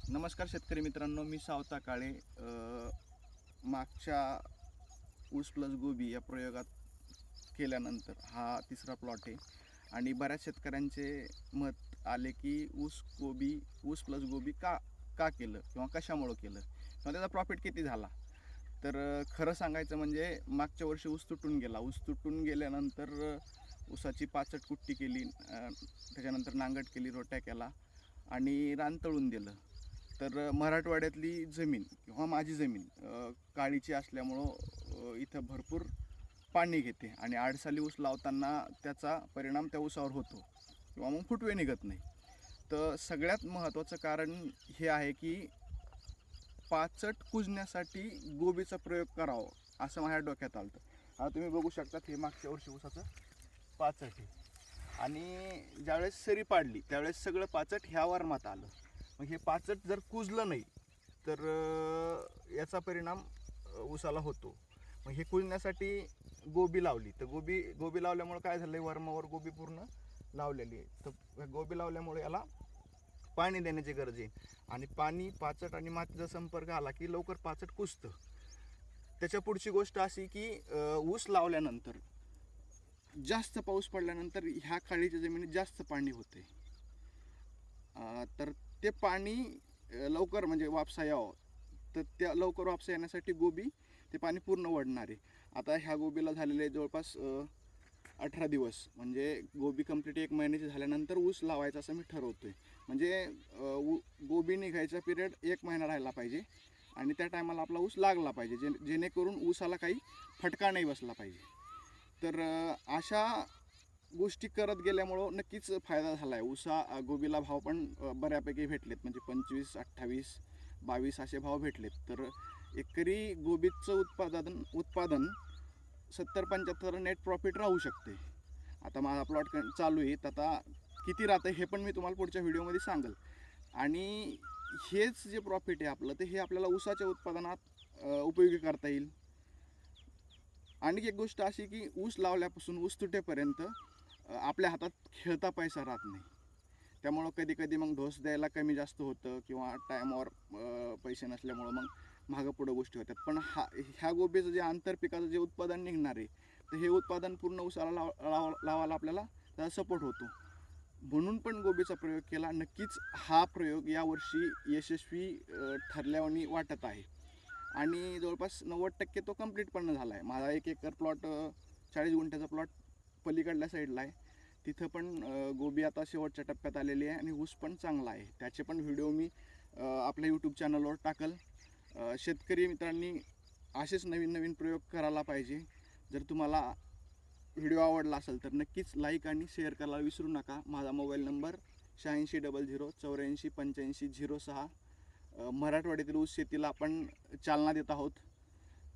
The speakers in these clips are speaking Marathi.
नमस्कार शेतकरी मित्रांनो, मी सावता काळे. मागच्या ऊस प्लस गोबी या प्रयोगात केल्यानंतर हा तिसरा प्लॉट आहे आणि बऱ्याच शेतकऱ्यांचे मत आले की ऊस प्लस गोबी का का केलं किंवा कशामुळं केलं किंवा त्याचा प्रॉफिट किती झाला. तर खरं सांगायचं म्हणजे मागच्या वर्षी ऊस तुटून गेला. ऊस तुटून गेल्यानंतर ऊसाची पाचट कुट्टी केली, त्याच्यानंतर नांगट केली, रोट्या केला आणि रान तळून दिलं. तर मराठवाड्यातली जमीन किंवा माझी जमीन काळीची असल्यामुळं इथं भरपूर पाणी घेते आणि आडसाली ऊस लावताना त्याचा परिणाम त्या ऊसावर होतो किंवा मग फुटवे निघत नाही. तर सगळ्यात महत्त्वाचं कारण हे आहे की पाचट कुजण्यासाठी गोबीचा प्रयोग करावा असं माझ्या डोक्यात आलं. आता तुम्ही बघू शकता हे मागच्या वर्षी ऊसाचं पाचट आहे आणि ज्यावेळेस सरी पाडली त्यावेळेस सगळं पाचट ह्या वर्मात आलं. मग हे पाचट जर कुजलं नाही तर याचा परिणाम ऊसाला होतो. मग हे कुजण्यासाठी गोबी लावली तर गोबी लावल्यामुळे काय झालं, वर्मावर गोबी पूर्ण लावलेली आहे. तर गोबी लावल्यामुळे याला पाणी देण्याची गरज आहे आणि पाणी, पाचट आणि मातीचा संपर्क आला की लवकर पाचट कुजतं. त्याच्या पुढची गोष्ट अशी की ऊस लावल्यानंतर जास्त पाऊस पडल्यानंतर ह्या काळीच्या जमिनीत जास्त पाणी होते. तर ते पाणी लवकर म्हणजे वापसा यावं, तर त्या लवकर वापसा येण्यासाठी गोबी ते पाणी पूर्ण ओढणार आहे. आता ह्या गोबीला झालेले जवळपास 18 दिवस, म्हणजे गोबी कंप्लीट 1 महिन्याची झाल्यानंतर ऊस लावायचा असं मी ठरवतो आहे. म्हणजे गोबी निघायचा पिरियड 1 महिना राहिला पाहिजे आणि त्या टायमाला आपला ऊस लागला पाहिजे, जेणेकरून ऊसाला काही फटका नाही बसला पाहिजे. तर अशा गोष्टी करत गेल्यामुळं नक्कीच फायदा झाला आहे. गोबीला भाव पण बऱ्यापैकी भेटलेत, म्हणजे 25, 28, 22 असे भाव भेटलेत. तर एकरी गोबीचं उत्पादन 70-75 नेट प्रॉफिट राहू शकते. आता माझा प्लॉट चालू आहे, तर आता किती राहतं हे पण मी तुम्हाला पुढच्या व्हिडिओमध्ये सांगेल. आणि हेच जे प्रॉफिट आहे आपलं, तर हे आपल्याला ऊसाच्या उत्पादनात उपयोगी करता येईल. आणखी एक गोष्ट अशी की ऊस लावल्यापासून ऊस तुटेपर्यंत आपल्या हातात खेळता पैसा राहत नाही. त्यामुळं कधी कधी मग ढोस द्यायला कमी जास्त होतं किंवा टायमावर पैसे नसल्यामुळं मग मागं पुढं गोष्टी होतात. पण ह्या गोबीचं जे आंतरपिकाचं जे उत्पादन निघणार आहे, तर हे उत्पादन पूर्ण ऊसाला लावायला आपल्याला त्याचा सपोर्ट होतो. म्हणून पण गोबीचा प्रयोग केला. नक्कीच हा प्रयोग यावर्षी यशस्वी ठरल्यावानी वाटत आहे आणि जवळपास 90% तो कंप्लीट पण झाला आहे. माझा 1 एकर प्लॉट, 40 गुंठ्याचा प्लॉट पलीकडल्या साईडला आहे. तिथं पण गोबी आता शेवटच्या टप्प्यात आलेली आहे आणि ऊस पण चांगला आहे. त्याचे पण व्हिडिओ मी आपल्या यूट्यूब चॅनलवर टाकल. शेतकरी मित्रांनी असेच नवीन नवीन प्रयोग करायला पाहिजे. जर तुम्हाला व्हिडिओ आवडला असेल तर नक्कीच लाईक आणि शेअर करायला विसरू नका. माझा मोबाईल नंबर 8600 84 85 06. मराठवाड्यातील ऊस शेतीला आपण चालना देत आहोत.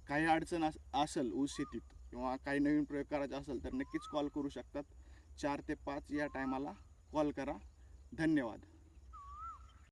काही अडचण असेल ऊस शेतीत किंवा काही नवीन प्रयोग करायचा असेल तर नक्कीच कॉल करू शकतात. 4 ते 5 या टायमाला कॉल करा. धन्यवाद.